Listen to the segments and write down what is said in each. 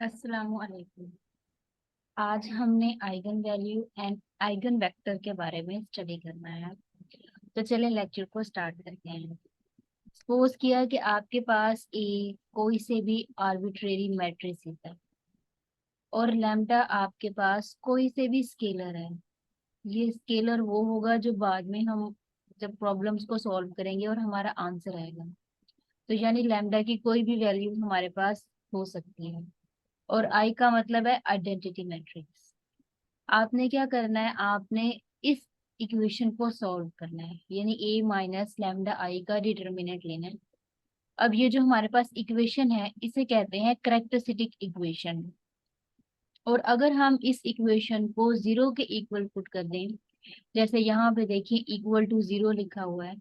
अस्सलामु अलैकुम। आज हमने eigen value and eigen vector के बारे में स्टडी करना है। तो चलें लेक्चर को स्टार्ट करते हैं। सपोज किया कि आपके पास कोई से भी आर्बिट्रेरी मैट्रिक्स है और लैम्डा आपके पास कोई से भी स्केलर है। ये स्केलर वो होगा जो बाद में हम जब प्रॉब्लम्स को सॉल्व करेंगे और हमारा आंसर आएगा। तो यानी लैम्डा की कोई भी वैल्यू हमारे पास हो सकती है। और आई का मतलब है आइडेंटिटी मैट्रिक्स। आपने क्या करना है, आपने इस इक्वेशन को सॉल्व करना है, यानी ए माइनस लैम्डा आई का डिटर्मिनेंट लेना है। अब ये जो हमारे पास इक्वेशन है इसे कहते हैं करेक्टरिस्टिक इक्वेशन। और अगर हम इस इक्वेशन को जीरो के इक्वल पुट कर दें, जैसे यहाँ पे देखिए इक्वल टू जीरो लिखा हुआ है,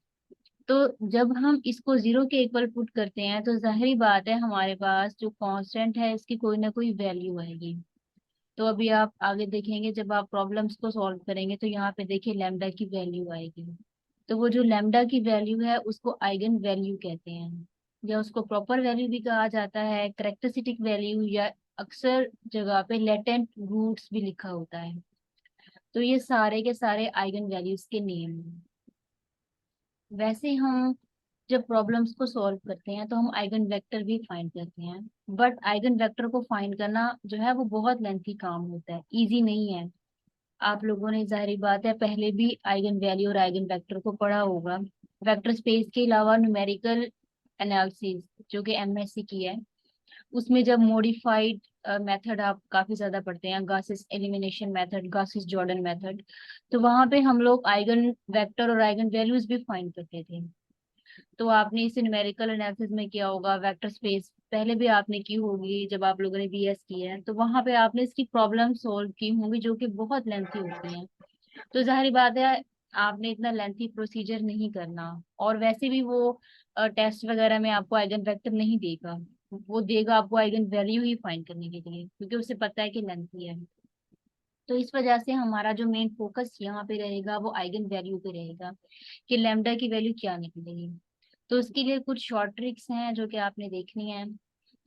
तो जब हम इसको जीरो के इक्वल पुट करते हैं तो जाहिर बात है हमारे पास जो कांस्टेंट है इसकी कोई ना कोई वैल्यू आएगी। तो अभी आप आगे देखेंगे जब आप प्रॉब्लम्स को सॉल्व करेंगे तो यहाँ पे देखिए लैम्डा की वैल्यू आएगी। तो वो जो लैम्डा की वैल्यू है उसको आइगन वैल्यू कहते हैं, या उसको प्रॉपर वैल्यू भी कहा जाता है, करेक्टरिस्टिक वैल्यू, या अक्सर जगह पे लेटेंट रूट्स भी लिखा होता है। तो ये सारे के सारे आइगन वैल्यूज के नेम हैं। वैसे हम जब प्रॉब्लम्स को सॉल्व करते हैं तो हम आइगन वेक्टर भी फाइंड करते हैं। बट आइगन वेक्टर को फाइंड करना जो है वो बहुत लेंथी काम होता है, इजी नहीं है। आप लोगों ने जाहिर बात है पहले भी आइगन वैल्यू और आइगन वेक्टर को पढ़ा होगा। वेक्टर स्पेस के अलावा न्यूमेरिकल एनालिसिस जो कि एमएससी की है, उसमें जब मॉडिफाइड मेथड आप काफी ज्यादा पढ़ते हैं, गासिस एलिमिनेशन मेथड, गासिस जॉर्डन मेथड, तो वहां पे हम लोग आइगन वेक्टर और आइगन वैल्यूज भी फाइंड करते थे। तो आपने इसे न्यूमेरिकल एनालिसिस में किया होगा, वेक्टर स्पेस पहले भी आपने की होगी जब आप लोगों ने बीएस की है, तो वहां पे आपने इसकी प्रॉब्लम सॉल्व की होंगी जो कि बहुत लेंथी होती हैं। तो जाहिर बात है आपने इतना लेंथी प्रोसीजर नहीं करना। और वैसे भी वो टेस्ट वगैरह में आपको आइगन वेक्टर नहीं देगा, वो देगा आपको आइगन वैल्यू ही फाइंड करने के लिए, क्योंकि उसे पता है कि लेंथी है। तो इस वजह से हमारा जो मेन फोकस यहाँ पे रहेगा वो आइगन वैल्यू पे रहेगा कि लैम्डा की वैल्यू क्या निकलेगी। तो उसके लिए कुछ शॉर्ट ट्रिक्स हैं जो कि आपने देखनी है।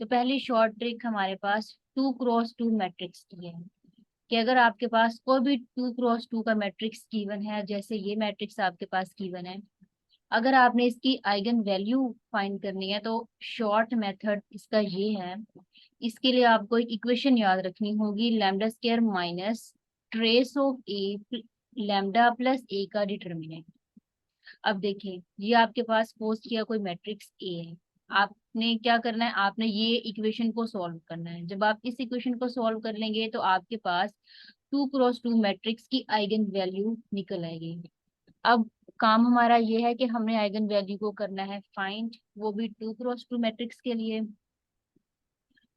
तो पहली शॉर्ट ट्रिक हमारे पास 2x2 मैट्रिक्स की है, कि अगर आपके पास कोई भी 2x2 का मैट्रिक्स गिवन है, जैसे ये मैट्रिक्स आपके पास गिवन है, अगर आपने इसकी आइगन वैल्यू फाइंड करनी है तो शॉर्ट मेथड इसका ये है। इसके लिए आपको एक इक्वेशन याद रखनी होगी, lambda square minus trace of A lambda plus A का डिटर्मिनेंट। अब देखिए ये आपके पास पोस्ट किया कोई मैट्रिक्स ए है, आपने क्या करना है, आपने ये इक्वेशन को सॉल्व करना है। जब आप इस इक्वेशन को सॉल्व कर लेंगे तो आपके पास 2x2 मैट्रिक्स की आइगन वैल्यू निकल आएगी। अब काम हमारा ये है कि हमने आइगन वैल्यू को करना है फाइंड, वो भी 2x2 मैट्रिक्स के लिए।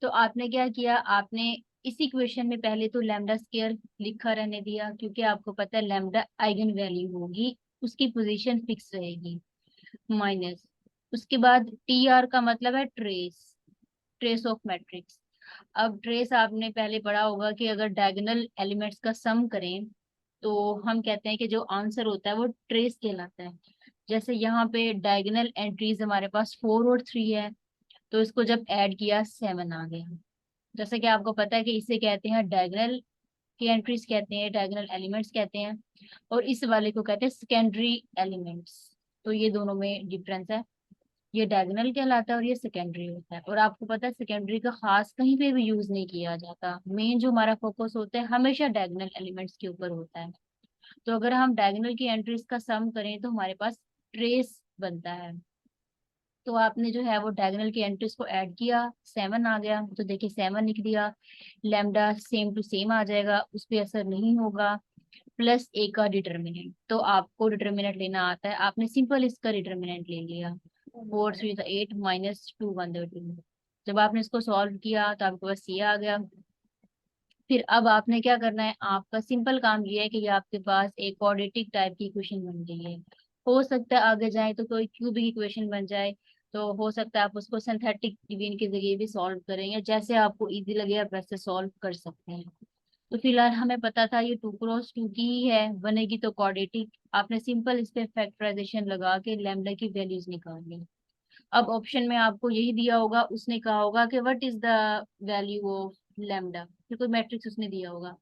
तो आपने क्या किया, आपने इस इक्वेशन में पहले तो लैम्डा स्क्वायर लिखा रहने दिया, क्योंकि आपको पता है लैम्डा आइगन वैल्यू होगी, उसकी पोजीशन फिक्स रहेगी, माइनस उसके बाद टी आर का मतलब है ट्रेस, ट्रेस ऑफ मैट्रिक्स। अब ट्रेस आपने पहले पढ़ा होगा कि अगर डायगोनल एलिमेंट्स का सम करें तो हम कहते हैं कि जो आंसर होता है वो ट्रेस कहलाता है। जैसे यहाँ पे डायगोनल एंट्रीज हमारे पास 4 और 3 है, तो इसको जब ऐड किया 7 आ गया। जैसे कि आपको पता है कि इसे कहते हैं डायगोनल की एंट्रीज कहते हैं, डायगोनल एलिमेंट्स कहते हैं, और इस वाले को कहते हैं सेकेंडरी एलिमेंट्स। तो ये दोनों में डिफरेंस है, ये डायगोनल कहलाता है और ये सेकेंडरी होता है। और आपको पता है सेकेंडरी का खास कहीं पे भी यूज नहीं किया जाता, मेन जो हमारा फोकस होता है हमेशा डायगोनल एलिमेंट्स के ऊपर होता है। तो अगर हम डायगोनल की एंट्रीज का सम करें तो हमारे पास ट्रेस बनता है। तो आपने जो है वो डायगोनल की एंट्रीज को ऐड किया, 7 आ गया, तो देखिए 7 लिख दिया। लैम्डा सेम टू सेम आ जाएगा, उस पर असर नहीं होगा, प्लस ए का डिटर्मिनेंट। तो आपको डिटर्मिनेंट लेना आता है, आपने सिंपल इसका डिटर्मिनेंट ले लिया, 4 3 8 -2 1 2। जब आपने इसको सॉल्व किया तो आपके पास ये आ गया। फिर अब आपने क्या करना है, आपका सिंपल काम ये है कि ये आपके पास एक क्वाड्रेटिक टाइप की इक्वेशन बन गई है। हो सकता है आगे जाए तो कोई क्यूबिक इक्वेशन बन जाए, तो हो सकता है आप उसको सिंथेटिक डिवीजन के जरिए भी सॉल्व करें, या जैसे आपको इजी लगे आप वैसे सॉल्व कर सकते हैं। तो फिलहाल हमें पता था ये 2x2 की ही है, बनेगी तो क्वाड्रेटिक। आपने सिंपल इस पे फैक्टराइजेशन लगा के लैम्डा की वैल्यूज निकालनी। अब ऑप्शन में आपको यही दिया होगा, उसने कहा होगा कि what is the value of lambda, फिर कोई मैट्रिक्स उसने दिया होगा,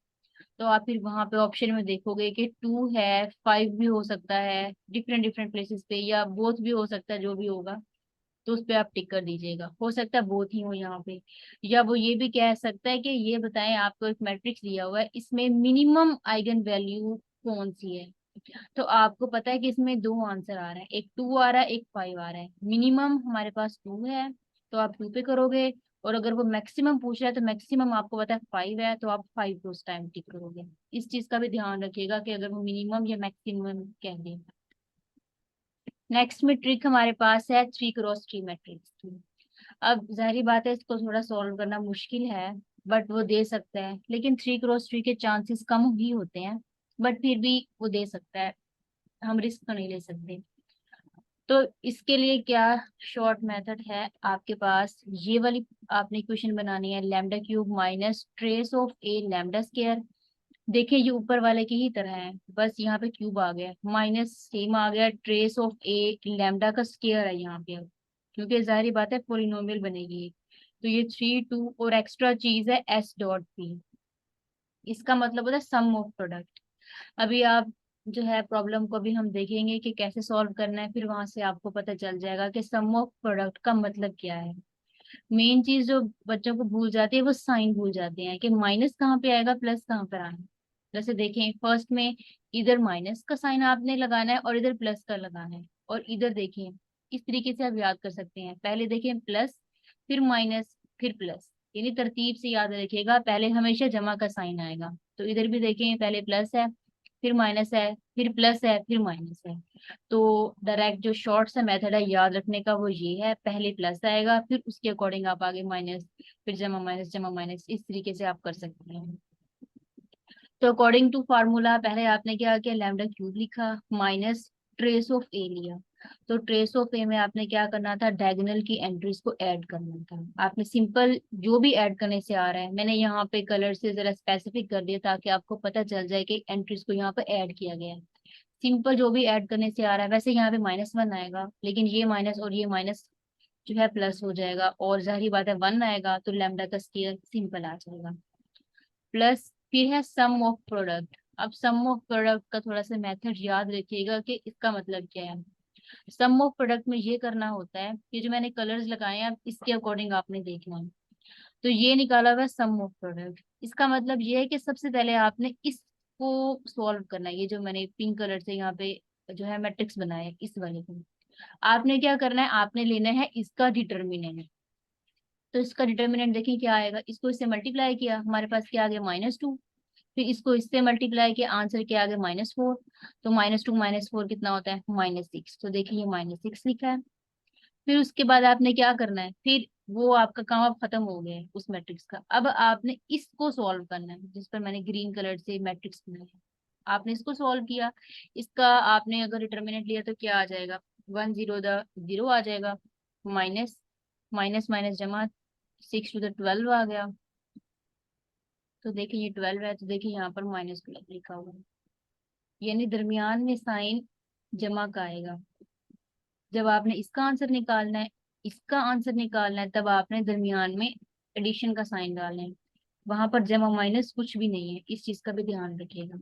तो आप फिर वहां पे ऑप्शन में देखोगे कि 2 है, 5 भी हो सकता है डिफरेंट डिफरेंट प्लेसेस पे, या बोथ भी हो सकता है, जो भी होगा तो उस पे आप टिक कर दीजिएगा। हो सकता है बोथ ही हो यहाँ पे। या वो ये भी कह सकता है कि ये बताएं, आपको एक मैट्रिक्स दिया हुआ है, इसमें मिनिमम आइगन वैल्यू कौन सी है। तो आपको पता है कि इसमें दो आंसर आ रहे हैं, एक 2 आ रहा है, एक 5 आ रहा है। मिनिमम हमारे पास 2 है, तो आप 2 पे करोगे। और अगर वो मैक्सिमम पूछ रहा है तो मैक्सिमम आपको पता है 5 है, तो आप 5 पे उस टाइम टिक करोगे। इस चीज का भी ध्यान रखिएगा कि अगर वो मिनिमम या मैक्सिमम कह दे। नेक्स्ट में ट्रिक हमारे पास है 3x3 मैट्रिक्स की। अब जाहिर बात है इसको थोड़ा सॉल्व करना मुश्किल है, बट वो दे सकता है, लेकिन 3x3 के चांसेस कम ही होते हैं, बट फिर भी वो दे सकता है, हम रिस्क तो नहीं ले सकते। तो इसके लिए क्या शॉर्ट मेथड है आपके पास, ये वाली आपने इक्वेशन बनानी है, lambda cube minus trace of A lambda square. देखिए ये ऊपर वाले की ही तरह है, बस यहाँ पे क्यूब आ गया, माइनस सेम आ गया, ट्रेस ऑफ ए लैम्डा का स्क्वायर है यहाँ पे अब, क्योंकि जाहिर बात है पोलिनोमियल बनेगी। तो ये 3 2 और एक्स्ट्रा चीज है एस डॉट पी, इसका मतलब होता है सम ऑफ प्रोडक्ट। अभी आप जो है प्रॉब्लम को भी हम देखेंगे कि कैसे सॉल्व करना है, फिर वहां से आपको पता चल जाएगा कि सम ऑफ प्रोडक्ट का मतलब क्या है। मेन चीज जो बच्चों को भूल जाती है वो साइन भूल जाते हैं कि माइनस कहाँ पे आएगा, प्लस कहाँ पर आएगा। जैसे देखें फर्स्ट में इधर माइनस का साइन आपने लगाना है और इधर प्लस का लगाना है। और इधर देखें, इस तरीके से आप याद कर सकते हैं, पहले देखें प्लस, फिर माइनस, फिर प्लस, यानी तरतीब से याद रखिएगा, पहले हमेशा जमा का साइन आएगा। तो इधर भी देखें, पहले प्लस है, फिर माइनस है, फिर प्लस है, फिर माइनस है। तो डायरेक्ट जो शॉर्ट सा मेथड है याद रखने का वो ये है, पहले प्लस आएगा, फिर उसके अकॉर्डिंग आप आगे माइनस, फिर जमा माइनस, जमा माइनस, इस तरीके से आप कर सकते हैं। तो अकॉर्डिंग टू फार्मूला पहले आपने क्या किया, लैम्डा क्यूब लिखा माइनस ट्रेस ऑफ ए लिया। तो ट्रेस ऑफ ए में आपने क्या करना था, डायगोनल की एंट्रीज को ऐड करना था। आपने सिंपल जो भी ऐड करने से आ रहा है, मैंने यहाँ पे कलर से जरा स्पेसिफिक कर दिया ताकि आपको पता चल जाए कि एंट्रीज को यहाँ पे ऐड किया गया है। सिंपल जो भी ऐड करने से आ रहा है, वैसे यहाँ पे -1 आएगा, लेकिन ये माइनस और ये माइनस जो है प्लस हो जाएगा, और जाहिर बात है 1 आएगा तो लैम्डा का स्क्वायर सिंपल आ जाएगा। प्लस फिर है सम ऑफ प्रोडक्ट। अब सम ऑफ प्रोडक्ट का थोड़ा सा मेथड याद रखिएगा कि इसका मतलब क्या है। सम ऑफ प्रोडक्ट में ये करना होता है कि जो मैंने कलर्स लगाए हैं, अब इसके अकॉर्डिंग आपने देखना है। तो ये निकाला हुआ है सम ऑफ प्रोडक्ट, इसका मतलब ये है कि सबसे पहले आपने इसको सॉल्व करना है। ये जो मैंने पिंक कलर से यहाँ पे जो है मैट्रिक्स बनाया है, इस वाले को आपने क्या करना है, आपने लेना है इसका डिटर्मिनेंट। तो इसका डिटर्मिनेंट देखिए क्या आएगा, इसको इससे मल्टीप्लाई किया, हमारे पास क्या आ गया, -2। फिर इसको इससे मल्टीप्लाई किया, आंसर क्या आ गया, -4। तो -2 -4 कितना होता है, -6। तो देखिए ये -6 लिखा है। फिर उसके बाद आपने क्या करना है, फिर वो आपका काम अब खत्म हो गया है उस मैट्रिक्स का। अब आपने इसको सॉल्व करना है, जिस पर मैंने ग्रीन कलर से मैट्रिक्स बनाया, आपने इसको सॉल्व किया। इसका आपने अगर डिटर्मिनेंट लिया तो क्या आ जाएगा, 1 0 आ जाएगा, माइनस माइनस माइनस जमा, 6 to the 12 आ गया। तो देखिए ये 12 है, तो देखिए यहाँ पर -12 लिखा हुआ है, यानी दरमियान में साइन जमा का आएगा। जब आपने इसका आंसर निकालना है, इसका आंसर निकालना है, तब आपने दरमियान में एडिशन का साइन डालना है, वहां पर जमा माइनस कुछ भी नहीं है, इस चीज का भी ध्यान रखिएगा।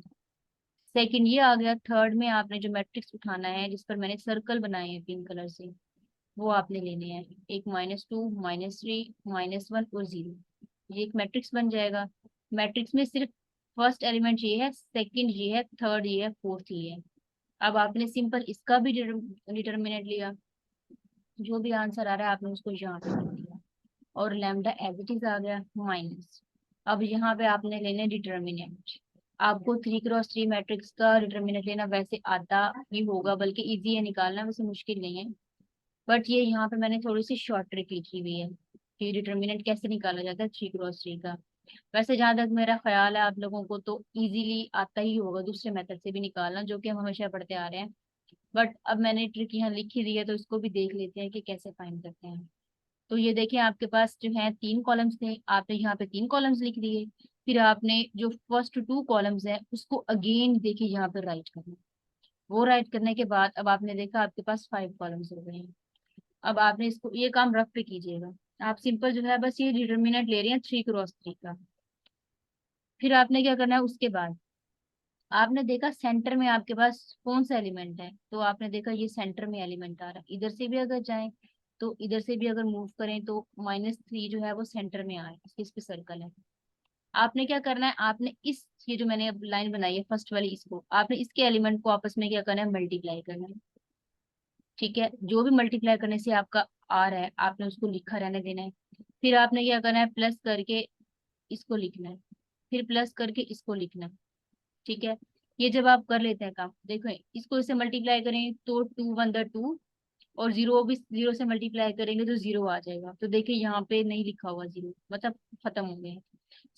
सेकंड ये आ गया। थर्ड में आपने जो मैट्रिक्स उठाना है, जिस पर मैंने सर्कल बनाए हैं पिंक कलर से, वो आपने लेने हैं, एक -2 -3 -1 और 0। ये एक मैट्रिक्स बन जाएगा। मैट्रिक्स में सिर्फ फर्स्ट एलिमेंट ये है, सेकंड ये है, थर्ड ये है, फोर्थ ये है। अब आपने सिंपल इसका भी डिटर्मिनेंट लिया, जो भी आंसर आ रहा है आपने उसको यहाँ पे लिख दिया, और लैम्डा एज इट इज आ गया माइनस। अब यहाँ पे आपने लेने डिटर्मिनेंट। आपको 3x3 मैट्रिक्स का डिटर्मिनेंट लेना वैसे आता ही होगा, बल्कि इजी है निकालना, वैसे मुश्किल नहीं है। बट ये यहाँ पे मैंने थोड़ी सी शॉर्ट ट्रिक लिखी हुई है कि डिटर्मिनेंट कैसे निकाला जाता है 3x3 का। वैसे जहां तक मेरा ख्याल है आप लोगों को तो इजीली आता ही होगा दूसरे मेथड से भी निकालना, जो कि हम हमेशा पढ़ते आ रहे हैं। बट अब मैंने ट्रिक यहाँ लिखी दी है, तो इसको भी देख लेते हैं कि कैसे फाइंड करते हैं। तो ये देखिए आपके पास जो है 3 कॉलम्स थे, आपने यहाँ पे 3 कॉलम्स लिख दिए। फिर आपने जो फर्स्ट 2 कॉलम्स है उसको अगेन देखिए यहाँ पे राइट करना। वो राइट करने के बाद अब आपने देखा आपके पास 5 कॉलम्स हो गए हैं। अब आपने इसको ये काम रफ पे कीजिएगा। आप सिंपल जो है बस ये डिटर्मिनेंट ले रहे हैं 3 क्रॉस 3 का। फिर आपने क्या करना है उसके बाद, आपने देखा सेंटर में आपके पास कौन सा एलिमेंट है, तो आपने देखा ये सेंटर में एलिमेंट आ रहा है। इधर से भी अगर जाएं तो इधर से भी अगर मूव करें तो -3 जो है वो सेंटर में आए, इस पे सर्कल है। आपने क्या करना है, आपने इस ये जो मैंने अब लाइन बनाई है फर्स्ट वाली, इसको आपने इसके एलिमेंट को आपस में क्या करना है, मल्टीप्लाई करना है। ठीक है, जो भी मल्टीप्लाई करने से आपका आ रहा है आपने उसको लिखा रहने देना है। फिर आपने क्या करना है, प्लस करके इसको लिखना है, फिर प्लस करके इसको लिखना है। ठीक है, ये जब आप कर लेते हैं काम, देखो इसको इससे मल्टीप्लाई करें तो 2 1 2, और जीरो भी जीरो से मल्टीप्लाई करेंगे तो जीरो आ जाएगा। तो देखिए यहाँ पे नहीं लिखा हुआ जीरो, मतलब खत्म हो गया।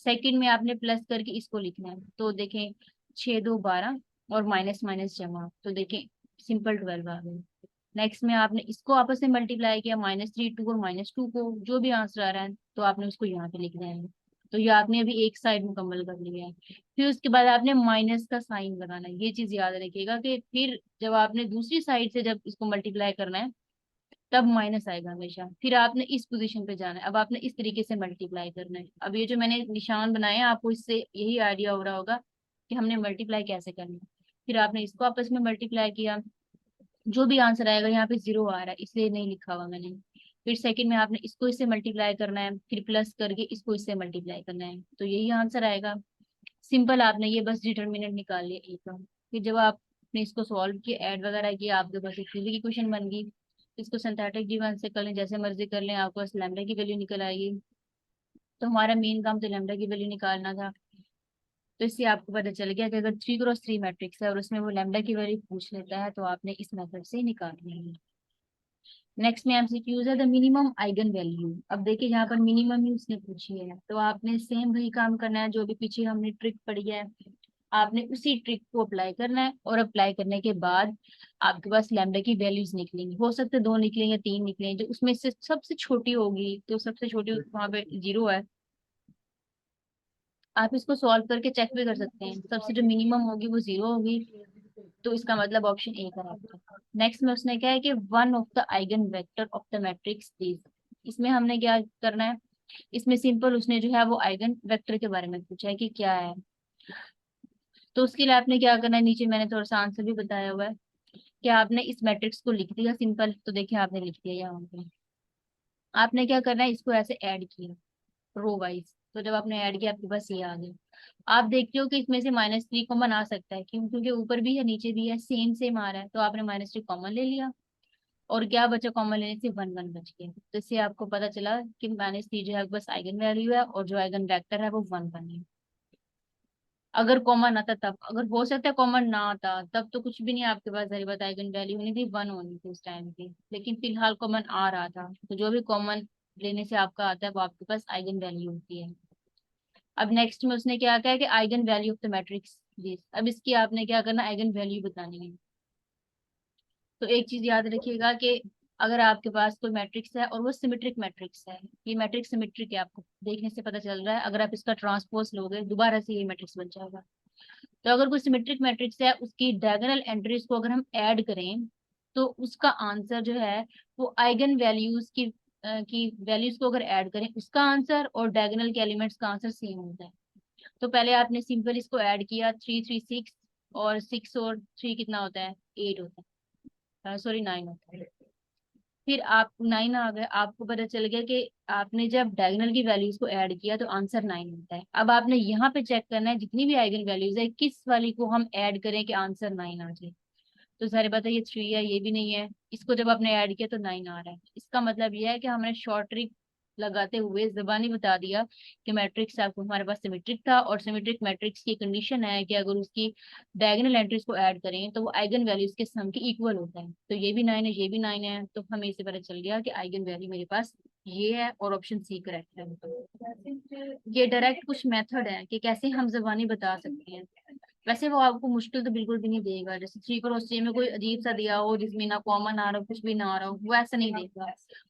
सेकंड में आपने प्लस करके इसको लिखना है, तो देखें 6 2 12, और माइनस माइनस जमा, तो देखें सिंपल 12 आ गया। नेक्स्ट में आपने इसको आपस में मल्टीप्लाई किया, -3 2 और -2 को, जो भी आंसर आ रहा है तो आपने उसको यहाँ पे लिखना है। तो ये आपने अभी एक साइड मुकम्मल कर लिया है। फिर उसके बाद आपने माइनस का साइन लगाना है। ये चीज याद रखिएगा कि फिर जब आपने दूसरी साइड से जब इसको मल्टीप्लाई करना है तब माइनस आएगा हमेशा। फिर आपने इस पोजीशन पे जाना है, अब आपने इस तरीके से मल्टीप्लाई करना है। अब ये जो मैंने निशान बनाए हैं आपको इससे यही आइडिया हो रहा होगा कि हमने मल्टीप्लाई कैसे करना है। फिर आपने इसको आपस में मल्टीप्लाई किया, जो भी आंसर आएगा, यहाँ पे जीरो आ रहा है इसलिए नहीं लिखा हुआ मैंने। फिर सेकंड में आपने इसको इससे मल्टीप्लाई करना है, फिर प्लस करके इसको इससे मल्टीप्लाई करना है, तो यही आंसर आएगा। सिंपल, आपने ये बस डिटर्मिनेंट निकाल लिया एक का। फिर जब आपने इसको सॉल्व किया, ऐड वगैरह किया, आपके पास एक सीधी की क्वेश्चन बन गई। इसको सिंथेटिक डिफरेंस से कर लें, जैसे मर्जी कर लें, आपके पास लैम्डा की वैल्यू निकल आएगी। तो हमारा मेन काम तो लैम्डा की वैल्यू निकालना था। तो इससे आपको पता चल गया कि अगर 3 क्रॉस 3 मैट्रिक्स है और उसमें वो लैम्डा की वैल्यू पूछ लेता है तो आपने इस मेथड से निकालनी है। नेक्स्ट में एमसीक्यूज है द मिनिमम आइगन वैल्यू। अब देखिए यहाँ पर मिनिमम ही उसने पूछी है, तो आपने सेम वही काम करना है जो भी पीछे हमने ट्रिक पढ़ी है। आपने उसी ट्रिक को अप्लाई करना है, और अप्लाई करने के बाद आपके पास लैम्डा की वैल्यूज निकलेंगी। हो सकता है 2 निकलें या 3 निकलें, जो उसमें से सबसे छोटी होगी, तो सबसे छोटी वहां पे जीरो है। आप इसको सॉल्व करके चेक भी कर सकते हैं, सबसे जो मिनिमम होगी वो जीरो होगी। तो इसका मतलब ऑप्शन ए करेक्ट है। नेक्स्ट में उसने क्या है कि one of the eigen vector of the matrix is. इसमें हमने क्या करना है, इसमें सिंपल उसने जो है वो आइगन वेक्टर के बारे में पूछा है कि क्या है। तो उसके लिए आपने क्या करना है, नीचे मैंने थोड़ा सा आंसर भी बताया हुआ है कि आपने इस मैट्रिक्स को लिख दिया सिंपल, तो देखिए आपने लिख दिया यहाँ पे। आपने क्या करना है, इसको ऐसे ऐड किया रो वाइज, तो जब आपने ऐड किया आपके पास ये आ गया। आप देखते हो कि इसमें से -3 कॉमन आ सकता है, क्यों, क्योंकि ऊपर भी है नीचे भी है, सेम सेम आ रहा है, तो आपने -3 कॉमन ले लिया। और क्या बचा, कॉमन लेने से 1 1 बच गया। तो इससे आपको पता चला कि -3 जो है बस आइगन वैल्यू है, और जो आइगन वेक्टर है वो 1 1 है। अगर कॉमन आता तब, अगर हो सकता है कॉमन ना आता तब तो कुछ भी नहीं, आपके पास जरी बात आइगन वैल्यू होनी थी, 1 होनी थी उस टाइम पे। लेकिन फिलहाल कॉमन आ रहा था, तो जो भी कॉमन लेने से आपका आता है वो आपके पास आइगन वैल्यू होती है। अब नेक्स्ट में उसने क्या कहा कि eigen value of the matrix this. अब इसकी आपने क्या करना, आइगन वैल्यू बतानी है। तो एक चीज याद रखिएगा कि अगर आपके पास कोई मैट्रिक्स है और वो सिमेट्रिक मैट्रिक्स है, ये मैट्रिक्स सिमेट्रिक है, आपको देखने से पता चल रहा है, अगर आप इसका ट्रांसपोज लोगे दोबारा से ये मैट्रिक्स बन जाएगा। तो अगर कोई सिमेट्रिक मैट्रिक्स है, उसकी डायगोनल एंट्रीज को अगर हम ऐड करें तो उसका आंसर जो है वो आइगन वैल्यूज की वैल्यूज को अगर ऐड करें उसका आंसर और डायगोनल के एलिमेंट्स का आंसर सेम होता है। तो पहले आपने सिंपल इसको ऐड किया, 3 3 6, और 6 और 3 कितना होता है, 8 होता है, सॉरी 9 होता है। फिर आप 9 आ गए, आपको पता चल गया कि आपने जब डायगोनल की वैल्यूज को ऐड किया तो आंसर 9 होता है। अब आपने यहाँ पे चेक करना है जितनी भी आइगन वैल्यूज है किस वाली को हम ऐड करें कि आंसर 9 आ जाए। तो सारी बात है, ये 3 है, ये भी नहीं है, इसको जब आपने ऐड किया तो 9 आ रहा है। इसका मतलब यह है कि हमने शॉर्ट ट्रिक लगाते हुए जबानी बता दिया कि मैट्रिक्स आपको हमारे पास सिमेट्रिक था, और सिमेट्रिक मैट्रिक्स की कंडीशन है कि अगर उसकी डायगोनल एंट्रीज को ऐड करें तो वो आइगन वैल्यूज के सम के इक्वल होता है। तो ये भी 9 है, ये भी 9 है, तो हमें इससे पता चल गया कि आइगन वैल्यू मेरे पास ये है, और ऑप्शन सी करेक्ट है। ये डायरेक्ट कुछ मेथड है कि कैसे हम जबानी बता सकते हैं। वैसे वो आपको मुश्किल तो बिल्कुल भी नहीं देगा, जैसे 3 क्रॉस 3 में कोई अजीब सा दिया हो जिसमें ना कॉमन आ रहा हो कुछ भी ना आ रहा हो, वो ऐसा नहीं देगा।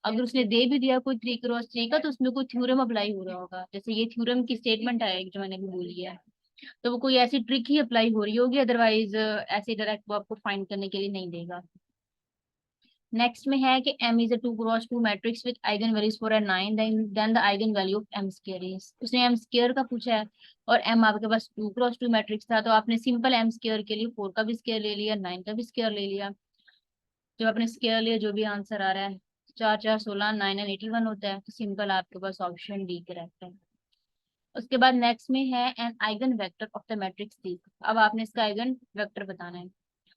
अगर उसने दे भी दिया कोई 3 क्रॉस 3 का, तो उसमें कोई थ्योरम अप्लाई हो रहा होगा, जैसे ये थ्योरम की स्टेटमेंट है जो मैंने अभी बोली है, तो वो कोई ऐसी ट्रिक ही अप्लाई हो रही होगी, अदरवाइज ऐसे डायरेक्ट वो आपको फाइंड करने के लिए नहीं देगा। नेक्स्ट में है कि m is a 2x2 matrix with eigen values 4 and 9, then the eigen value of m square is. उसने m स्क्वायर का पूछा है और m आपके पास 2x2 मैट्रिक्स था, तो आपने सिंपल m स्क्वायर के लिए 4 का भी स्क्वायर ले लिया, 9 का भी स्क्वायर ले लिया। जब आपने स्क्वायर लिया जो भी आंसर आ रहा है, 4 4 16, 9 एंड 81 होता है, तो सिंपल आपके पास ऑप्शन डी करेक्ट है। उसके बाद नेक्स्ट में है an eigen vector of the matrix D. अब आपने इसका आइगन वेक्टर बताना है।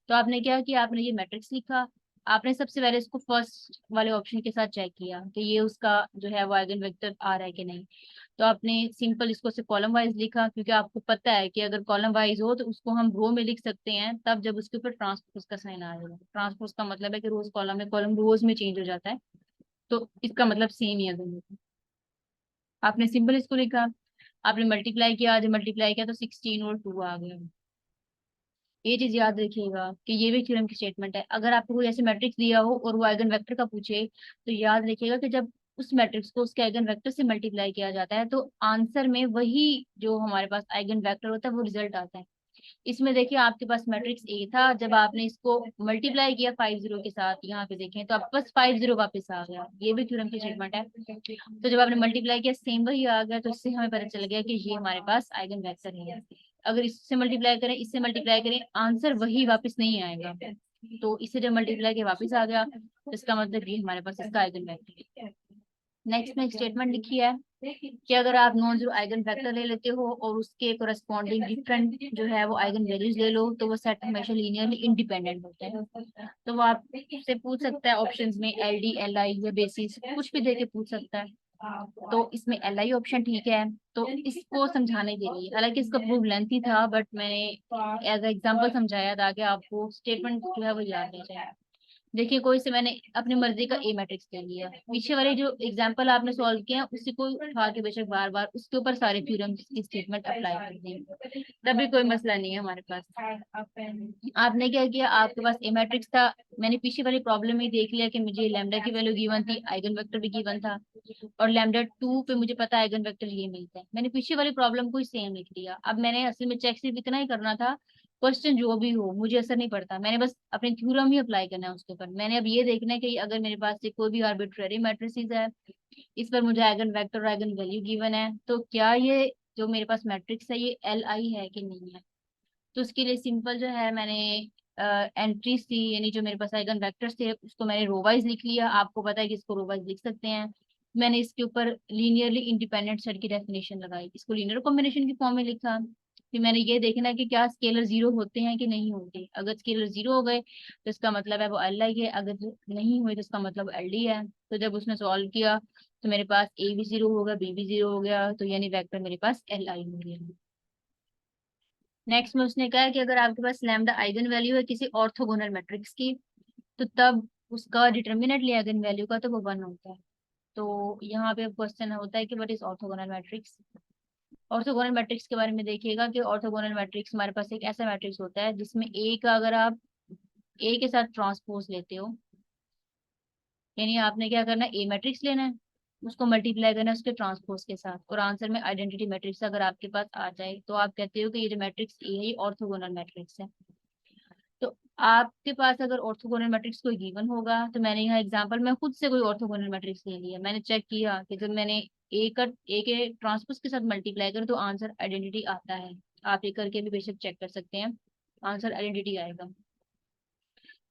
तो आपने क्या किया, आपने ये मैट्रिक्स लिखा। आपने सबसे पहले इसको फर्स्ट वाले ऑप्शन के साथ चेक किया कि ये उसका जो है वो आइगन वेक्टर आ रहा है कि नहीं। तो आपने सिंपल इसको से कॉलम वाइज लिखा, क्योंकि आपको पता है कि अगर कॉलम वाइज हो तो उसको हम रो में लिख सकते हैं, तब जब उसके ऊपर ट्रांसपोज का साइन आ जाएगा। ट्रांसपोज का मतलब है कि रोज कॉलम में, कॉलम रोज में चेंज हो जाता है, तो इसका मतलब सेम ही है दोनों का। आपने सिंपल इसको लिखा, आपने मल्टीप्लाई किया, जब मल्टीप्लाई किया तो 16 और 2 आ गया। ये चीज याद रखिएगा कि ये भी थ्योरम की स्टेटमेंट है। अगर आपको कोई ऐसे मैट्रिक्स दिया हो और वो आइगन वेक्टर का पूछे, तो याद रखिएगा कि जब उस मैट्रिक्स को उसके आइगन वेक्टर से मल्टीप्लाई किया जाता है तो आंसर में वही जो हमारे पास आइगन वेक्टर होता है वो रिजल्ट आता है। इसमें देखिए आपके पास मैट्रिक्स ए था, जब आपने इसको मल्टीप्लाई किया 50 के साथ, यहाँ पे देखें तो आपके पास 50 वापस आ गया। ये भी थ्योरम की स्टेटमेंट है। तो जब आपने मल्टीप्लाई किया सेम वही आ गया, तो इससे हमें पता चल गया कि ये हमारे पास आइगन वेक्टर है। अगर इससे मल्टीप्लाई करें, इससे मल्टीप्लाई करें, आंसर वही वापस नहीं आएगा। तो इससे जब मल्टीप्लाई किया वापस आ गया, तो इसका मतलब ये हमारे पास इसका आइगन वेक्टर है। नेक्स्ट में एक स्टेटमेंट लिखी है कि अगर आप नॉन जीरो आइगन वेक्टर ले लेते हो और उसके कोरस्पॉन्डिंग डिफरेंट जो है वो आइगन वैल्यूज ले लो, तो वो सेट हमेशा लीनियरली इंडिपेंडेंट होता है। तो वो आपसे पूछ सकता है ऑप्शंस में एल डी, एल आई या बेसिस कुछ भी देके पूछ सकता है। तो इसमें एल आई ऑप्शन ठीक है। तो इसको समझाने के लिए, हालांकि इसका प्रूफ लेंथी था, बट मैंने एज एग्जाम्पल समझाया ताकि आपको स्टेटमेंट जो है वो याद रह जाए। देखिए कोई से मैंने अपनी मर्जी का ए मैट्रिक्स ले लिया, पीछे वाले जो एग्जांपल आपने सॉल्व किया उसी को उठा के बेशक बार बार उसके ऊपर सारे थ्योरम की स्टेटमेंट अप्लाई कर दें, तभी कोई मसला नहीं है हमारे पास। आपने क्या किया, आपके पास ए मैट्रिक्स था, मैंने पीछे वाली प्रॉब्लम में देख लिया कि मुझे लैम्डा की वैल्यू गिवन थी, आइगन वेक्टर भी गिवन था, और लैम्डा 2 पे मुझे पता है आइगन वेक्टर ये मिलता है। मैंने पीछे वाली प्रॉब्लम को ही सेम लिख लिया। अब मैंने असल में चेक सिर्फ इतना ही करना था, क्वेश्चन जो भी हो मुझे असर नहीं पड़ता, मैंने बस अपने थ्योरम ही अप्लाई करना है उसके ऊपर। मैंने अब ये देखना है कि अगर मेरे पास से कोई भी आर्बिट्रेरी मैट्रिसेस है, इस पर मुझे आइगन वेक्टर और आइगन वैल्यू गिवन है, तो क्या ये जो मेरे पास मैट्रिक्स है ये एल आई है कि नहीं है। तो उसके लिए सिंपल जो है मैंने एंट्रीज थी, यानी जो मेरे पास आइगन वेक्टर्स थे उसको मैंने रो वाइज लिख लिया। आपको पता है कि इसको रो वाइज लिख सकते हैं। मैंने इसके ऊपर लीनियरली इंडिपेंडेंट सेट की डेफिनेशन लगाई, इसको लीनियर कॉम्बिनेशन की फॉर्म में लिखा। फिर मैंने ये देखना है कि क्या स्केलर जीरो होते हैं कि नहीं होते। अगर स्केलर जीरो हो गए तो इसका मतलब है वो एल आई है, अगर नहीं हुए तो इसका मतलब एल डी है। तो जब उसने सॉल्व किया तो मेरे पास ए भी जीरो हो गया, बी भी जीरो हो गया, तो यानी वेक्टर मेरे पास एल आई हो गया। नेक्स्ट में उसने कहा है कि अगर आपके पास लैम्डा आइगन वैल्यू है किसी ऑर्थोगोनल मैट्रिक्स की, तो तब उसका डिटर्मिनेंट आइगन वैल्यू का तो वो 1 होता है। तो यहाँ पे क्वेश्चन होता है कि what is orthogonal matrix. Orthogonal matrix के बारे में देखिएगा कि ऑर्थोगोनल मैट्रिक्स हमारे पास एक ऐसा मैट्रिक्स होता है जिसमें ए का अगर आप ए के साथ ट्रांसपोज लेते हो, यानी आपने क्या करना है, ए मैट्रिक्स लेना है, उसको मल्टीप्लाई करना है उसके ट्रांसपोज के साथ, और आंसर में आइडेंटिटी मैट्रिक्स अगर आपके पास आ जाए तो आप कहते हो कि ये जो मैट्रिक्स ए है ये ऑर्थोगोनल मैट्रिक्स है। तो आपके पास अगर ऑर्थोगोनल मैट्रिक्स कोई गिवन होगा, तो मैंने यहाँ एग्जांपल में खुद से कोई ऑर्थोगोनल मैट्रिक्स ले लिया, मैंने चेक किया कि जब मैंने ए के ट्रांसपोज के साथ मल्टीप्लाई करूँ तो आंसर आइडेंटिटी आता है। आप ये करके भी बेशक चेक कर सकते हैं, आंसर आइडेंटिटी आएगा।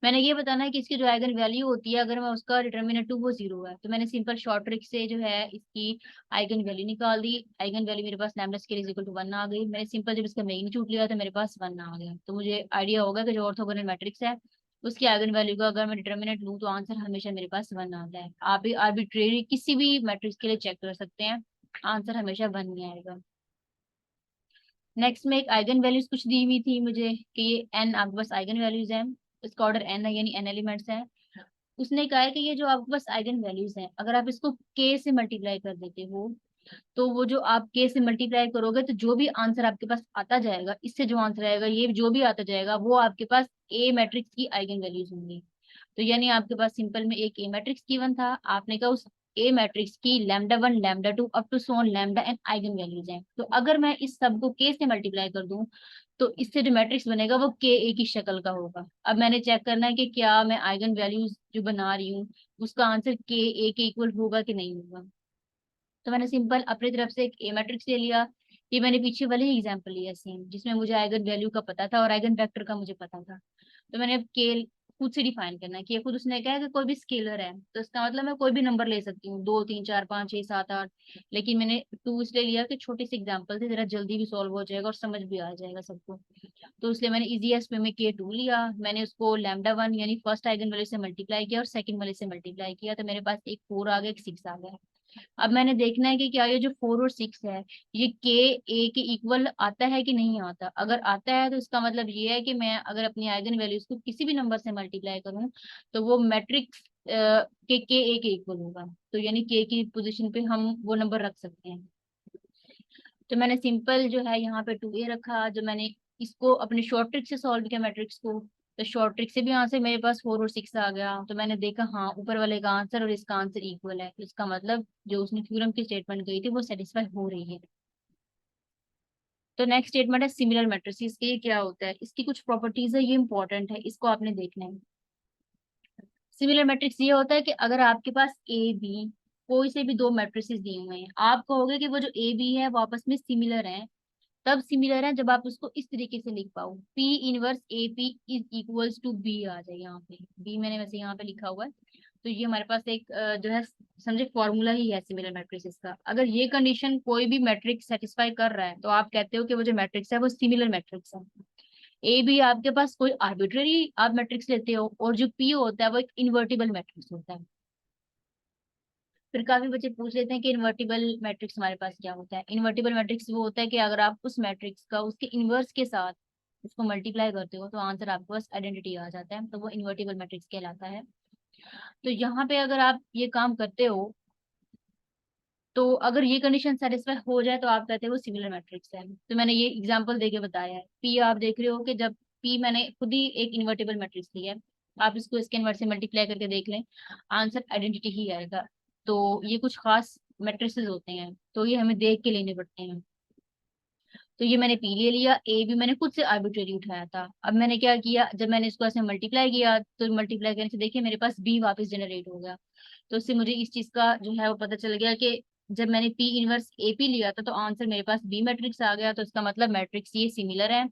मैंने ये बताना है कि इसकी जो आइगन वैल्यू होती है, अगर मैं उसका डिटर्मिनेंट टू वो जीरो है, तो मैंने सिंपल शॉर्ट ट्रिक से जो है इसकी आइगन वैल्यू निकाल दी। आइगन वैल्यू मेरे पास lambda square is equal to 1 आ गई। मैंने सिंपल जब इसका मैग्नीट्यूड लिया तो मेरे पास 1 आ गया। तो मुझे आइडिया होगा कि जो ऑर्थोगोनल मैट्रिक्स है उसकी आइगन वैल्यू का अगर मैं डिटर्मिनेंट लूँ तो आंसर हमेशा मेरे पास 1 आता है। आप भी आर्बिट्रेरी किसी भी मैट्रिक्स के लिए चेक कर सकते हैं, आंसर हमेशा 1 ही आएगा। नेक्स्ट में एक आइगन वैल्यूज कुछ दी हुई थी मुझे कि ये एन आपके पास आइगन वैल्यूज हैं, इसका ऑर्डर एन है यानी एन एलिमेंट्स हैं। उसने कहा है कि ये जो आपके पास आइगन वैल्यूज हैं अगर आप इसको के से मल्टीप्लाई कर देते हो, तो वो जो आप के से मल्टीप्लाई करोगे तो जो भी आंसर आपके पास आता जाएगा, इससे जो आंसर आएगा ये जो भी आता जाएगा वो आपके पास ए मैट्रिक्स की आइगन वैल्यूज होंगी। तो यानी आपके पास सिंपल में एक ए मैट्रिक्स गिवन था, आपने कहा उस ए मैट्रिक्स की λ1 λ2 up to so on lambda and eigen values हैं। तो अगर मैं इस सब को के से मल्टीप्लाई कर दूं तो इससे जो मैट्रिक्स बनेगा वो के ए की शक्ल का होगा। अब मैंने चेक करना है कि क्या मैं आइगन वैल्यूज जो बना रही हूँ उसका आंसर के ए के इक्वल होगा कि नहीं होगा। तो मैंने सिंपल अपनी तरफ से एक ए मैट्रिक्स ले लिया। ये मैंने पीछे वाले ही एग्जांपल लिया सेम, जिसमें मुझे आइगन वैल्यू का पता था और आइगन वेक्टर का मुझे पता था। तो मैंने अब के खुद से डिफाइन करना है कि ये खुद उसने कहा है कि कोई भी स्केलर है, तो इसका मतलब मैं कोई भी नंबर ले सकती हूँ, 2 3 4 5 6 7 8। लेकिन मैंने टू इसलिए लिया कि छोटी सी एग्जाम्पल थी, जरा जल्दी भी सॉल्व हो जाएगा और समझ भी आ जाएगा सबको। तो इसलिए मैंने इजीएस्ट वे में के टू लिया, मैंने उसको λ1 यानी फर्स्ट आइगन वैल्यू से मल्टीप्लाई किया और सेकंड वाले से मल्टीप्लाई किया, तो मेरे पास एक 4 आ गया, एक 6 आ गया। अब मैंने देखना है कि क्या ये जो 4 और 6 है ये के ए के इक्वल आता है कि नहीं आता। अगर आता है तो इसका मतलब ये है कि मैं अगर अपनी आइगन वैल्यूज को किसी भी नंबर से मल्टीप्लाई करूं तो वो मैट्रिक्स के ए के इक्वल होगा। तो यानी के की पोजीशन पे हम वो नंबर रख सकते हैं। तो मैंने सिंपल जो है यहाँ पे 2a रखा, जो मैंने इसको अपने शॉर्ट ट्रिक से सॉल्व किया मैट्रिक्स को, तो शॉर्ट ट्रिक से भी यहाँ से मेरे पास 4 और 6 आ गया। तो मैंने देखा हाँ ऊपर वाले का आंसर और इसका आंसर इक्वल है, तो इसका मतलब जो उसने थ्योरम की स्टेटमेंट कही थी वो सेटिस्फाई हो रही है। तो नेक्स्ट स्टेटमेंट है सिमिलर मैट्रिसेस के। ये क्या होता है, इसकी कुछ प्रॉपर्टीज है, ये इंपॉर्टेंट है, इसको आपने देखना है। सिमिलर मैट्रिक्स ये होता है कि अगर आपके पास ए बी कोई से भी दो मैट्रिसेस दिए हुए हैं, आप कहोगे कि वो जो ए बी है वो आपस में सिमिलर हैं, तब सिमिलर है जब आप उसको इस तरीके से लिख पाओ, P inverse A P is equals to B आ जाए। यहाँ पे बी मैंने वैसे यहाँ पे लिखा हुआ है। तो ये हमारे पास एक जो है समझे फॉर्मूला ही है सिमिलर मैट्रिक्स का। अगर ये कंडीशन कोई भी मैट्रिक्स सेटिस्फाई कर रहा है तो आप कहते हो कि वो जो मैट्रिक्स है वो सिमिलर मैट्रिक्स है। ए भी आपके पास कोई आर्बिट्ररी आप मैट्रिक्स लेते हो, और जो पी होता है वो एक इन्वर्टिबल मैट्रिक्स होता है। फिर काफी बच्चे पूछ लेते हैं कि इन्वर्टिबल मैट्रिक्स हमारे पास क्या होता है। इन्वर्टिबल मैट्रिक्स वो होता है कि अगर आप उस मैट्रिक्स का उसके इनवर्स के साथ उसको मल्टीप्लाई करते हो तो आंसर आपके पास आइडेंटिटी आ जाता है, तो वो इन्वर्टिबल मैट्रिक्स कहलाता है। तो यहाँ पे अगर आप ये काम करते हो तो अगर ये कंडीशन सेटिस्फाई हो जाए तो आप कहते हो वो सिमिलर मैट्रिक्स है। तो मैंने ये एग्जांपल देके बताया है। पी आप देख रहे हो कि जब पी मैंने खुद ही एक इन्वर्टिबल मैट्रिक्स लिया है, आप इसको इसके इन्वर्स से मल्टीप्लाई करके देख लें, आंसर आइडेंटिटी ही आएगा। तो ये कुछ खास मैट्रिसेस होते हैं, तो ये हमें देख के लेने पड़ते हैं। तो ये मैंने पी ले लिया, ए भी मैंने खुद से आर्बिट्रेरी उठाया था। अब मैंने क्या किया, जब मैंने इसको ऐसे मल्टीप्लाई किया तो मल्टीप्लाई करने से देखिए मेरे पास बी वापस जनरेट हो गया। तो उससे मुझे इस चीज का जो है वो पता चल गया कि जब मैंने पी इनवर्स ए पी लिया था तो आंसर मेरे पास बी मैट्रिक्स आ गया, तो इसका मतलब मैट्रिक्स ये सिमिलर है।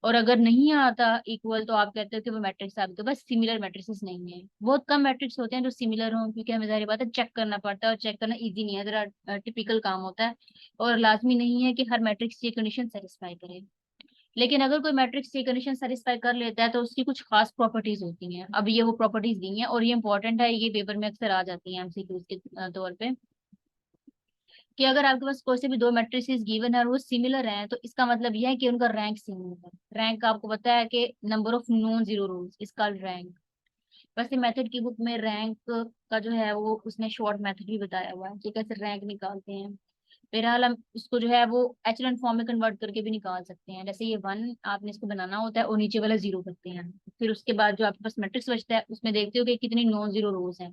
और अगर नहीं आता इक्वल तो आप कहते हो कि वो मैट्रिक्स आपके पास सिमिलर मैट्रिक्स नहीं है। बहुत कम मैट्रिक्स होते हैं जो सिमिलर हों, क्योंकि हमें जाहिर बात है चेक करना पड़ता है, और चेक करना इजी नहीं है, जरा टिपिकल काम होता है। और लाजमी नहीं है कि हर मैट्रिक्स ये कंडीशन सेटिस्फाई करे। लेकिन अगर कोई मैट्रिक्स ये कंडीशन सेटिस्फाई कर लेता है तो उसकी कुछ खास प्रॉपर्टीज होती हैं। अब ये वो प्रॉपर्टीज दी हैं और ये इंपॉर्टेंट है, ये पेपर में अक्सर आ जाती हैं एमसीक्यूज के तौर पे, कि अगर आपके पास कोई से भी दो मैट्रिसेस गिवन है और वो सिमिलर हैं तो इसका मतलब यह है कि उनका रैंक सेम होगा। रैंक आपको पता है कि नंबर ऑफ नॉन जीरो रोज इसका रैंक। वैसे मेथड की बुक में रैंक का जो है वो उसने शॉर्ट मेथड भी बताया हुआ है कि कैसे रैंक निकालते हैं। बहरहाल हम इसको जो है वो एचलन फॉर्म में कन्वर्ट करके भी निकाल सकते हैं। जैसे ये 1 आपने इसको बनाना होता है और नीचे वाला 0 करते हैं, फिर उसके बाद जो आपके पास मैट्रिक्स बचता है उसमें देखते हो कि कितनी नॉन जीरो रोज हैं।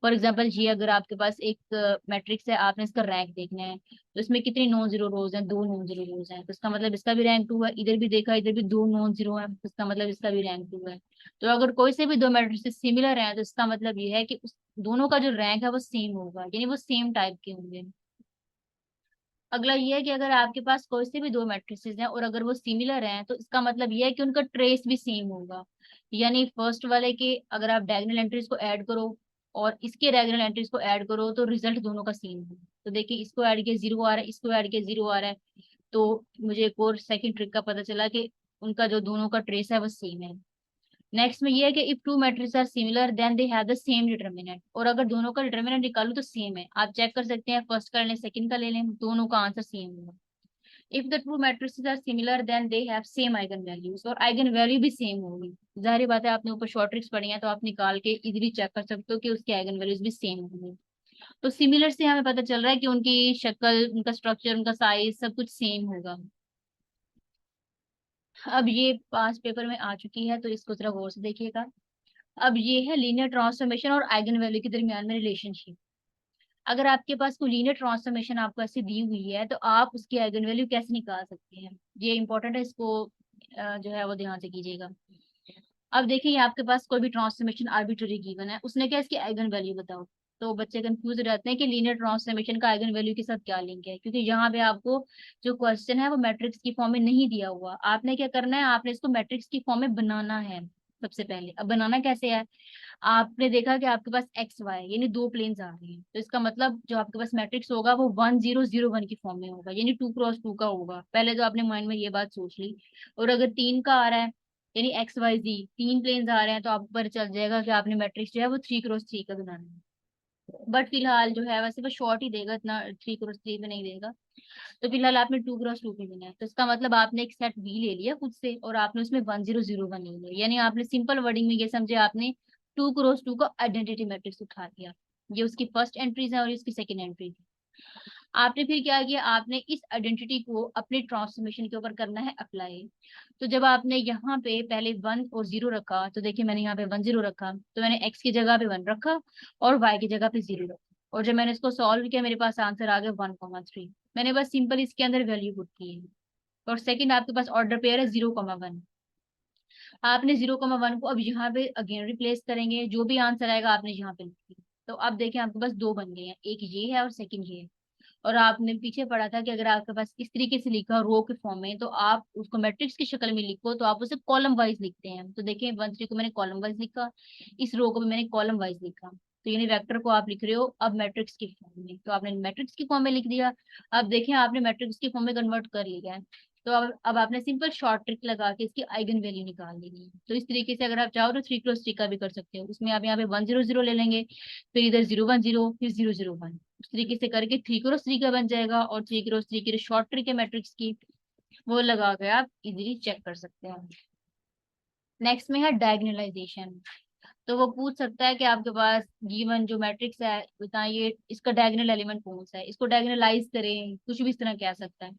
फॉर एग्जाम्पल ये अगर आपके पास एक मैट्रिक्स है, आपने इसका रैंक देखना है, तो इसमें कितनी नॉन जीरो रोज हैं, 2 नॉन जीरो रोज हैं, तो इसका मतलब इसका भी रैंक 2 है। इधर भी देखा, इधर भी 2 नॉन जीरो है, तो इसका मतलब इसका भी रैंक 2 है। तो अगर कोई से भी दो मैट्रिक्स सिमिलर हैं तो इसका मतलब ये है कि उस दोनों का जो रैंक है वो सेम होगा, यानी वो सेम टाइप के होंगे। अगला ये है कि अगर आपके पास कोई से भी दो मैट्रिसेस हैं और अगर वो सिमिलर हैं तो इसका मतलब ये है कि उनका ट्रेस भी सेम होगा। यानी फर्स्ट वाले के अगर आप डायगोनल एंट्रीज को ऐड करो और इसके डायगोनल एंट्रीज को ऐड करो तो रिजल्ट दोनों का सेम होगा। तो देखिए इसको ऐड किया 0 आ रहा है, इसको ऐड किया 0 आ रहा है। तो मुझे एक और सेकंड ट्रिक का पता चला कि उनका जो दोनों का ट्रेस है वो सेम है। नेक्स्ट में ये है कि if two matrix are similar then they have the same determinant, और अगर दोनों का डिटर्मिनेंट निकालू तो सेम है। आप चेक कर सकते हैं, फर्स्ट कर लें सेकंड का ले लें, दोनों का आंसर सेम होगा। If the two matrices are similar then they have same eigen values, और आइगन वैल्यू भी सेम होगी। जाहिर बात है आपने ऊपर शॉर्ट ट्रिक्स पढ़ी हैं तो आप निकाल के इजीली चेक कर सकते हो कि उसकी आइगन वैल्यूज भी सेम होंगी। तो सिमिलर से हमें पता चल रहा है कि उनकी शक्ल, उनका स्ट्रक्चर, उनका साइज सब कुछ सेम होगा। अब ये पांच पेपर में आ चुकी है तो इसको जरा गौर से देखिएगा। अब ये है लीनियर ट्रांसफॉर्मेशन और आइगन वैल्यू के दरमियान में रिलेशनशिप। अगर आपके पास कोई लीनियर ट्रांसफॉर्मेशन आपको ऐसी दी हुई है तो आप उसकी आइगन वैल्यू कैसे निकाल सकते हैं, ये इंपॉर्टेंट है, इसको जो है वो ध्यान से कीजिएगा। अब देखिए आपके पास कोई भी ट्रांसफॉर्मेशन आर्बिट्ररी गिवन है, उसने क्या इसकी आइगन वैल्यू बताओ। तो बच्चे कंफ्यूज रहते हैं कि लीनियर ट्रांसफॉर्मेशन का आइगन वैल्यू के साथ क्या लिंक है, क्योंकि यहाँ पे आपको जो क्वेश्चन है वो मैट्रिक्स की फॉर्म में नहीं दिया हुआ। आपने क्या करना है, आपने इसको मैट्रिक्स की फॉर्म में बनाना है सबसे पहले। अब बनाना कैसे है, आपने देखा कि आपके पास एक्स वाई यानी दो प्लेन्स आ रहे हैं, तो इसका मतलब जो आपके पास मैट्रिक्स होगा वो 1001 की फॉर्म में होगा, यानी 2x2 का होगा। पहले तो आपने माइंड में ये बात सोच ली। और अगर 3 का आ रहा है यानी एक्स वाई जी तीन प्लेन्स आ रहे हैं, तो आपको पता चल जाएगा कि आपने मैट्रिक्स जो है वो 3x3 का बनाना है। बट फिलहाल जो है वैसे वो शॉर्ट ही देगा, इतना 3x3 में नहीं देगा। तो फिलहाल आपने 2x2 पे देना है, तो इसका मतलब आपने एक सेट बी ले लिया खुद से और आपने उसमें 1001 ले लिया, यानी आपने सिंपल वर्डिंग में ये समझे, आपने 2x2 का आइडेंटिटी मैट्रिक्स उठा लिया। ये उसकी फर्स्ट एंट्रीज है और इसकी सेकंड एंट्री। आपने फिर क्या किया, आपने इस आइडेंटिटी को अपने ट्रांसफॉर्मेशन के ऊपर करना है अप्लाई। तो जब आपने यहाँ पे पहले 1 और 0 रखा, तो देखिए मैंने यहाँ पे 10 रखा, तो मैंने x की जगह पे 1 रखा और y की जगह पे 0 रखा। और जब मैंने इसको सॉल्व किया मेरे पास आंसर आ गया 1,3। मैंने बस सिंपल इसके अंदर वैल्यू पुट की है। और सेकंड आपके पास ऑर्डर पेयर है 0,1। आपने 0,1 को अब यहाँ पे अगेन रिप्लेस करेंगे, जो भी आंसर आएगा आपने यहाँ पे लिख दिया। तो अब देखें आपके पास दो बन गए हैं, एक ये है और सेकंड ये है। और आपने पीछे पढ़ा था कि अगर आपके पास इस तरीके से लिखा रो के फॉर्म में, तो आप उसको मैट्रिक्स की शक्ल में लिखो तो आप उसे कॉलम वाइज लिखते हैं। तो देखिए 1 3 को मैंने कॉलम वाइज लिखा, इस रो को भी मैंने कॉलम वाइज लिखा। तो यानी वेक्टर को आप लिख रहे हो अब मैट्रिक्स की फॉर्म में, तो आपने मैट्रिक्स की फॉर्म में लिख दिया। अब देखिए आपने मैट्रिक्स की फॉर्म में कन्वर्ट कर लिया है। तो अब आपने सिंपल शॉर्ट ट्रिक लगा के इसकी आइगन वैल्यू निकाल लेनी है। तो इस तरीके से अगर आप चाहो तो 3x3 का भी कर सकते हो, उसमें आप यहाँ पे 100 ले लेंगे, फिर इधर 010 फिर 001, उस तरीके से करके 3x3 का बन जाएगा। और 3x3 की जो शॉर्ट ट्रिक है मैट्रिक्स की, वो लगा के आप इजीली चेक कर सकते हैं। नेक्स्ट में है डायगोनलाइजेशन। तो वो पूछ सकता है कि आपके पास गिवन जो मैट्रिक्स है बताइए इसका डायगोनल एलिमेंट कौन सा है, इसको डायगोनलाइज करें, कुछ भी इस तरह कह सकता है।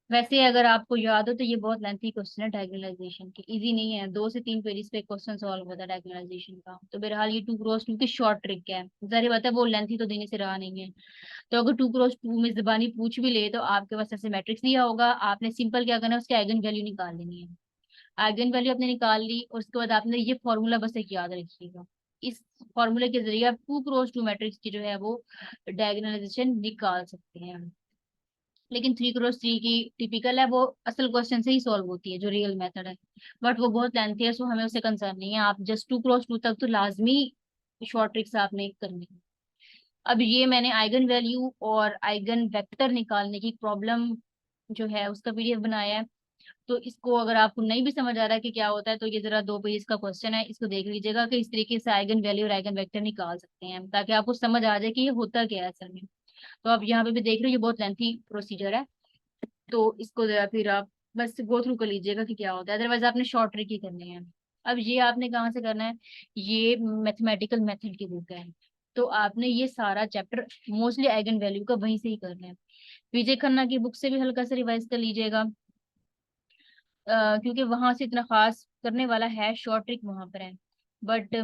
वैसे अगर आपको याद हो तो ये बहुत लेंथी क्वेश्चन है डायगोनलाइजेशन की, इजी नहीं है, 2 से 3 पेजेस पे क्वेश्चन सॉल्व होता है डायगोनलाइजेशन का। तो बहरहाल ये 2x2 की शॉर्ट ट्रिक है, जाहिर बात है वो लेंथी तो देने से रहा नहीं है। तो अगर 2x2 में जबानी पूछ भी ले तो आपके पास ऐसे मैट्रिक्स दिया होगा, आपने सिंपल क्या करना है, उसकी आइगन वैल्यू निकाल लेनी है। आइगन वैल्यू आपने निकाल ली और उसके बाद आपने ये फॉर्मूला बस एक याद रखिएगा। इस फॉर्मूले के जरिए आप 2x2 मैट्रिक्स की जो है वो डायगोनलाइजेशन निकाल सकते हैं। लेकिन 3x3 की टिपिकल है, वो असल क्वेश्चन से ही सॉल्व होती है जो रियल मेथड है। बट वो बहुत लेंथी है, सो हमें उससे कंसर्न नहीं है, आप जस्ट 2x2 तक तो लाजमी शॉर्ट ट्रिक्स आपने करनी है। अब ये मैंने आइगन वैल्यू और आइगन वेक्टर निकालने की प्रॉब्लम जो है उसका पीडीएफ बनाया है। तो इसको अगर आपको नहीं भी समझ आ रहा है कि क्या होता है, तो ये जरा 2 पेज का क्वेश्चन है, इसको देख लीजिएगा कि इस तरीके से आइगन वैल्यू और आइगन वेक्टर निकाल सकते हैं, ताकि आपको समझ आ जाए कि ये होता क्या है असल में। तो आप यहाँ पे भी देख रहे हो ये बहुत लेंथी प्रोसीजर है, तो इसको जरा फिर आप बस गो थ्रू कर लीजिएगा कि क्या होता है, अदरवाइज आपने शॉर्ट ट्रिक ही करनी है। अब ये आपने कहाँ से करना है, ये मैथमेटिकल मेथड की बुक है, तो आपने ये सारा चैप्टर मोस्टली आइगन वैल्यू का वहीं से ही करना है। विजय खन्ना की बुक से भी हल्का सा रिवाइज कर लीजिएगा, क्योंकि वहां से इतना खास करने वाला है, शॉर्ट ट्रिक वहां पर है। बट